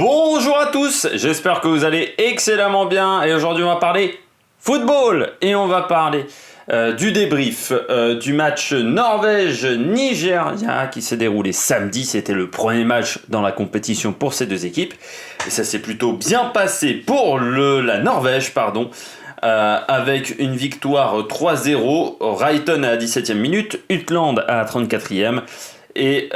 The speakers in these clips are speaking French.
Bonjour à tous, j'espère que vous allez excellemment bien et aujourd'hui on va parler football et on va parler du débrief du match Norvège-Nigeria qui s'est déroulé samedi. C'était le premier match dans la compétition pour ces deux équipes et ça s'est plutôt bien passé pour la Norvège, avec une victoire 3-0, Rayton à la 17e minute, Utland à la 34e et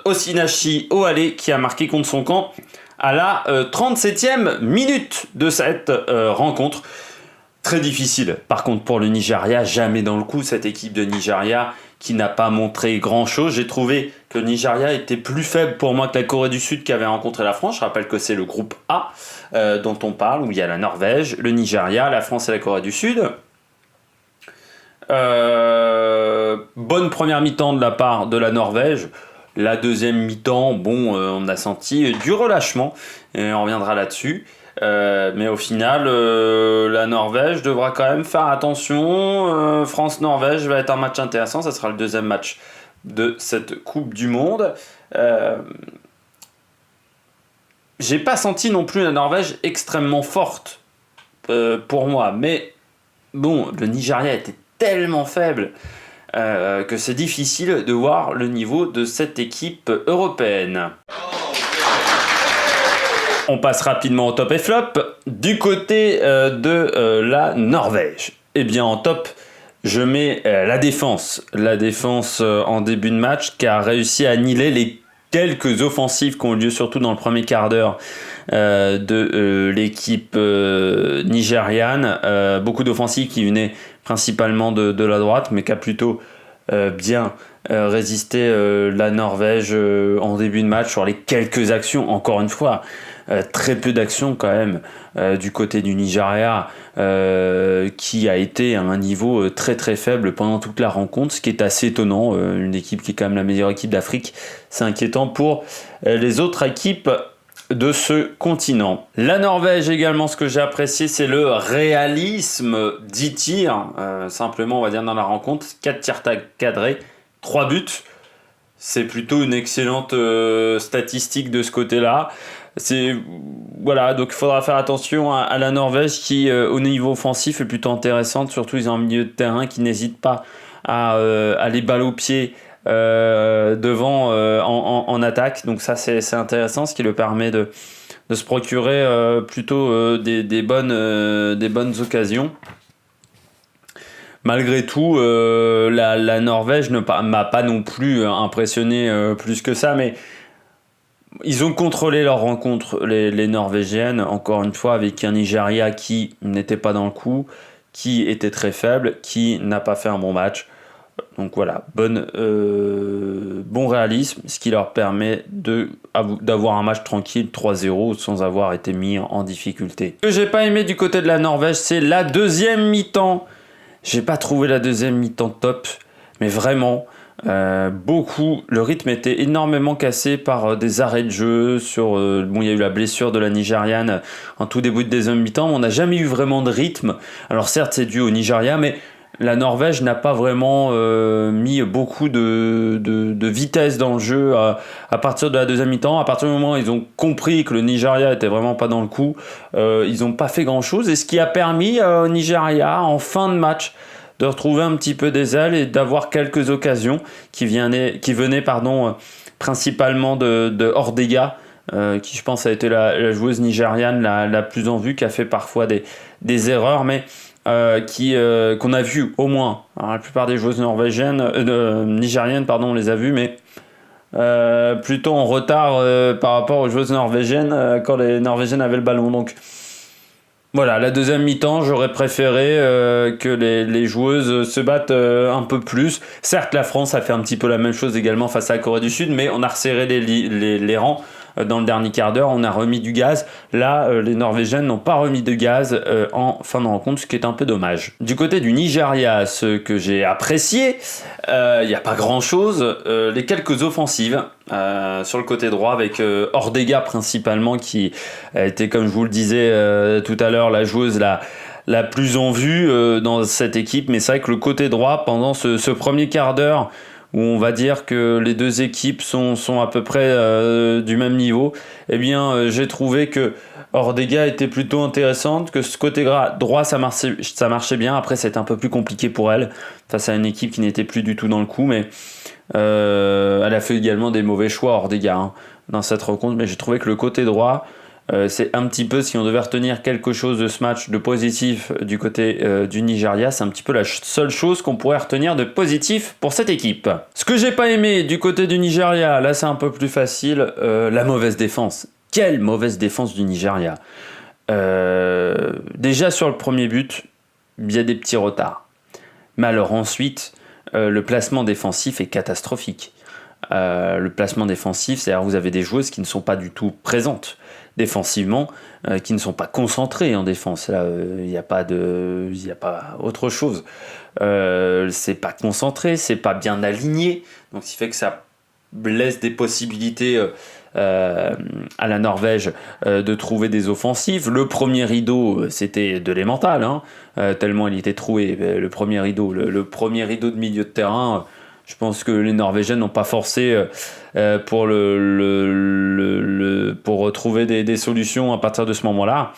Osinachi Ohale qui a marqué contre son camp à la 37e minute de cette rencontre. Très difficile par contre pour le Nigeria, jamais dans le coup cette équipe de Nigeria qui n'a pas montré grand chose. J'ai trouvé que le Nigeria était plus faible pour moi que la Corée du Sud qui avait rencontré la France. Je rappelle que c'est le groupe A dont on parle, où il y a la Norvège, le Nigeria, la France et la Corée du Sud. Bonne première mi-temps de la part de la Norvège. La deuxième mi-temps, on a senti du relâchement et on reviendra là-dessus. Mais au final, la Norvège devra quand même faire attention. France-Norvège va être un match intéressant. Ça sera le deuxième match de cette Coupe du Monde. J'ai pas senti non plus la Norvège extrêmement forte pour moi. Mais bon, le Nigeria était tellement faible que c'est difficile de voir le niveau de cette équipe européenne. On passe rapidement au top et flop. Du côté de la Norvège, eh bien en top, je mets la défense. La défense en début de match qui a réussi à annihiler les quelques offensives qui ont eu lieu surtout dans le premier quart d'heure de l'équipe nigériane. Beaucoup d'offensives qui venaient principalement de la droite, mais qui a plutôt bien résisté la Norvège en début de match sur les quelques actions. Encore une fois, très peu d'actions quand même du côté du Nigeria qui a été à un niveau très très faible pendant toute la rencontre, ce qui est assez étonnant. Une équipe qui est quand même la meilleure équipe d'Afrique, c'est inquiétant pour les autres équipes de ce continent. La Norvège également, ce que j'ai apprécié, c'est le réalisme, 10 tirs, simplement on va dire dans la rencontre, 4 tirs cadrés, 3 buts. C'est plutôt une excellente statistique de ce côté-là. Donc il faudra faire attention à la Norvège qui, au niveau offensif, est plutôt intéressante. Surtout, ils ont un milieu de terrain qui n'hésite pas à aller balle au pied devant en attaque. Donc ça, c'est intéressant, ce qui le permet de se procurer plutôt des bonnes occasions. Malgré tout, la Norvège m'a pas non plus impressionné plus que ça, mais ils ont contrôlé leur rencontre, les Norvégiennes, encore une fois, avec un Nigeria qui n'était pas dans le coup, qui était très faible, qui n'a pas fait un bon match. Donc voilà, bon réalisme, ce qui leur permet d'avoir un match tranquille, 3-0, sans avoir été mis en difficulté. Ce que j'ai pas aimé du côté de la Norvège, c'est la deuxième mi-temps. J'ai pas trouvé la deuxième mi-temps top, mais vraiment... le rythme était énormément cassé par des arrêts de jeu il y a eu la blessure de la Nigériane en tout début de deuxième mi-temps, on n'a jamais eu vraiment de rythme. Alors certes c'est dû au Nigeria, mais la Norvège n'a pas vraiment mis beaucoup de vitesse dans le jeu à partir de la deuxième mi-temps. À partir du moment où ils ont compris que le Nigeria était vraiment pas dans le coup, ils n'ont pas fait grand chose, et ce qui a permis au Nigeria en fin de match de retrouver un petit peu des ailes et d'avoir quelques occasions qui venaient principalement de Ordega, qui je pense a été la joueuse nigériane la plus en vue, qui a fait parfois des erreurs, mais qu'on a vu au moins. Alors, la plupart des joueuses nigériennes, on les a vues, mais plutôt en retard par rapport aux joueuses norvégiennes quand les Norvégiennes avaient le ballon. Donc voilà, la deuxième mi-temps, j'aurais préféré que les joueuses se battent un peu plus. Certes, la France a fait un petit peu la même chose également face à la Corée du Sud, mais on a resserré les rangs dans le dernier quart d'heure, on a remis du gaz. Là, les Norvégiennes n'ont pas remis de gaz en fin de rencontre, ce qui est un peu dommage. Du côté du Nigeria, ce que j'ai apprécié, il n'y a pas grand-chose. Les quelques offensives sur le côté droit avec Ordega principalement, qui a été, comme je vous le disais tout à l'heure, la joueuse la plus en vue dans cette équipe. Mais c'est vrai que le côté droit, pendant ce premier quart d'heure, où on va dire que les deux équipes sont à peu près du même niveau, eh bien j'ai trouvé que Ordega était plutôt intéressante, que ce côté droit ça marchait bien. Après c'était un peu plus compliqué pour elle face à une équipe qui n'était plus du tout dans le coup, mais elle a fait également des mauvais choix Ordega dans cette rencontre, mais j'ai trouvé que le côté droit c'est un petit peu, si on devait retenir quelque chose de ce match de positif du côté du Nigeria, c'est un petit peu la seule chose qu'on pourrait retenir de positif pour cette équipe. Ce que j'ai pas aimé du côté du Nigeria, là c'est un peu plus facile, la mauvaise défense. Quelle mauvaise défense du Nigeria. Déjà sur le premier but, il y a des petits retards. Mais alors ensuite, le placement défensif est catastrophique. Le placement défensif, c'est-à-dire vous avez des joueuses qui ne sont pas du tout présentes défensivement, qui ne sont pas concentrées en défense. Là, il n'y a pas autre chose. C'est pas concentré, c'est pas bien aligné, donc ce qui fait que ça laisse des possibilités à la Norvège de trouver des offensives. Le premier rideau, c'était de l'émental, tellement il était troué. Le premier rideau, le premier rideau de milieu de terrain. Je pense que les Norvégiennes n'ont pas forcé pour trouver des solutions à partir de ce moment-là.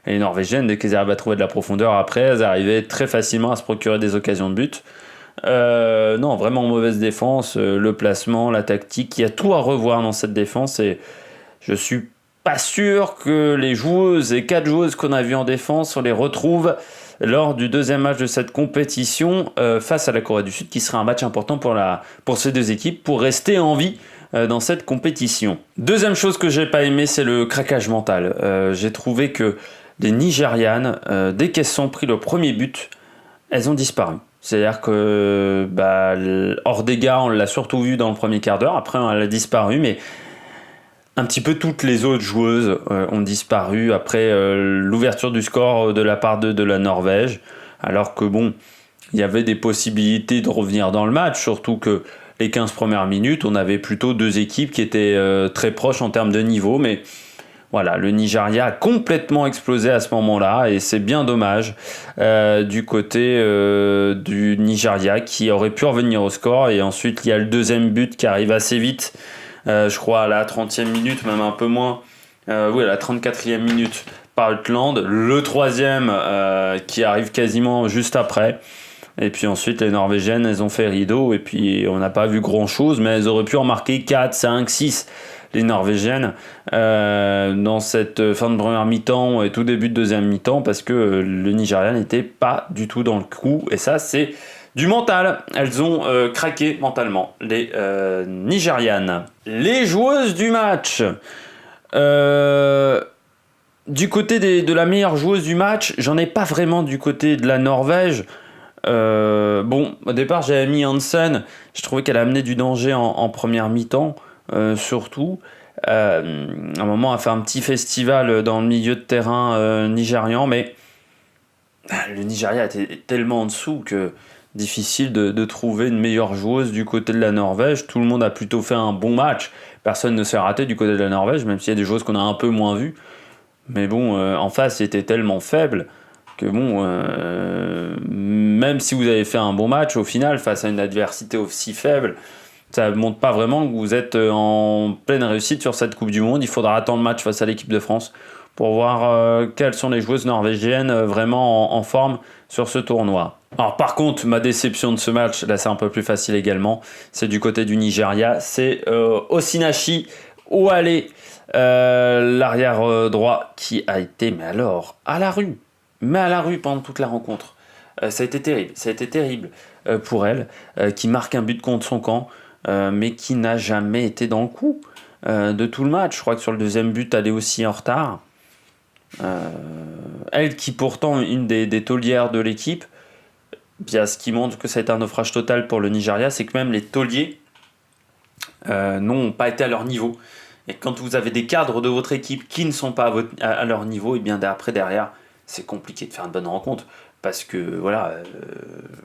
Et les Norvégiennes, dès qu'elles arrivaient à trouver de la profondeur après, elles arrivaient très facilement à se procurer des occasions de but. Non, vraiment mauvaise défense, le placement, la tactique, il y a tout à revoir dans cette défense et je suis pas sûr que les joueuses et 4 joueuses qu'on a vues en défense, on les retrouve lors du deuxième match de cette compétition face à la Corée du Sud, qui sera un match important pour ces deux équipes, pour rester en vie dans cette compétition. Deuxième chose que j'ai pas aimé, c'est le craquage mental. J'ai trouvé que les Nigérianes, dès qu'elles sont pris le premier but, elles ont disparu. C'est-à-dire que Ordega, on l'a surtout vu dans le premier quart d'heure, après elle a disparu, mais un petit peu toutes les autres joueuses ont disparu après l'ouverture du score de la part de la Norvège, alors que bon, il y avait des possibilités de revenir dans le match, surtout que les 15 premières minutes, on avait plutôt deux équipes qui étaient très proches en termes de niveau, mais voilà, le Nigeria a complètement explosé à ce moment-là et c'est bien dommage du côté du Nigeria qui aurait pu revenir au score. Et ensuite, il y a le deuxième but qui arrive assez vite, je crois à la 30e minute, même un peu moins. Oui, à la 34e minute par Utland. Le troisième qui arrive quasiment juste après. Et puis ensuite, les Norvégiennes, elles ont fait rideau. Et puis, on n'a pas vu grand-chose, mais elles auraient pu en marquer 4, 5, 6. Les Norvégiennes dans cette fin de première mi-temps et tout début de deuxième mi-temps parce que le Nigeria n'était pas du tout dans le coup et ça c'est du mental. Elles ont craqué mentalement, les Nigérianes. Les joueuses du match, du côté de la meilleure joueuse du match, j'en ai pas vraiment du côté de la Norvège. Bon, au départ j'avais mis Hansen, je trouvais qu'elle a amené du danger en première mi-temps. Surtout, à un moment a fait un petit festival dans le milieu de terrain nigérian, mais le Nigeria était tellement en dessous que difficile de trouver une meilleure joueuse du côté de la Norvège. Tout le monde a plutôt fait un bon match, personne ne s'est raté du côté de la Norvège, même s'il y a des joueuses qu'on a un peu moins vues, mais bon, en face c'était tellement faible que bon, même si vous avez fait un bon match au final face à une adversité aussi faible, ça ne montre pas vraiment que vous êtes en pleine réussite sur cette Coupe du Monde. Il faudra attendre le match face à l'équipe de France pour voir quelles sont les joueuses norvégiennes vraiment en forme sur ce tournoi. Alors par contre, ma déception de ce match, là c'est un peu plus facile également, c'est du côté du Nigeria, c'est Osinachi Owale, l'arrière droit qui a été, mais alors, à la rue pendant toute la rencontre. Ça a été terrible pour elle, qui marque un but contre son camp. Mais qui n'a jamais été dans le coup de tout le match. Je crois que sur le deuxième but, elle est aussi en retard. Elle qui pourtant une des taulières de l'équipe, bien, ce qui montre que ça a été un naufrage total pour le Nigeria, c'est que même les tauliers n'ont pas été à leur niveau. Et quand vous avez des cadres de votre équipe qui ne sont pas à leur niveau, et bien après derrière, c'est compliqué de faire une bonne rencontre. Parce que voilà,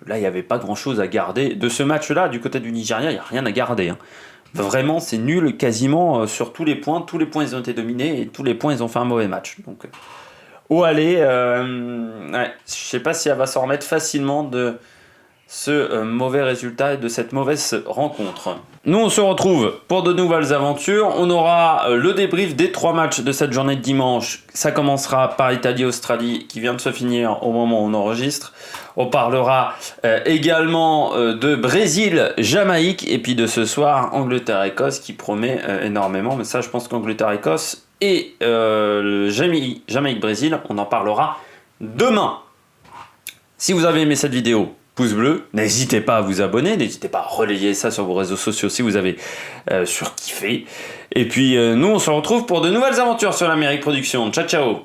là il n'y avait pas grand chose à garder. De ce match-là, du côté du Nigeria, il n'y a rien à garder. Vraiment, c'est nul quasiment sur tous les points. Tous les points ils ont été dominés et tous les points ils ont fait un mauvais match. Donc, je ne sais pas si elle va s'en remettre facilement de ce mauvais résultat et de cette mauvaise rencontre. Nous, on se retrouve pour de nouvelles aventures. On aura le débrief des 3 matchs de cette journée de dimanche. Ça commencera par Italie-Australie qui vient de se finir au moment où on enregistre. On parlera également de Brésil-Jamaïque et puis de ce soir Angleterre-Écosse qui promet énormément. Mais ça, je pense qu'Angleterre-Écosse et Jamaïque-Brésil, on en parlera demain. Si vous avez aimé cette vidéo, pouce bleu, n'hésitez pas à vous abonner, n'hésitez pas à relayer ça sur vos réseaux sociaux si vous avez surkiffé. Et puis nous on se retrouve pour de nouvelles aventures sur l'Amérique Production. Ciao ciao.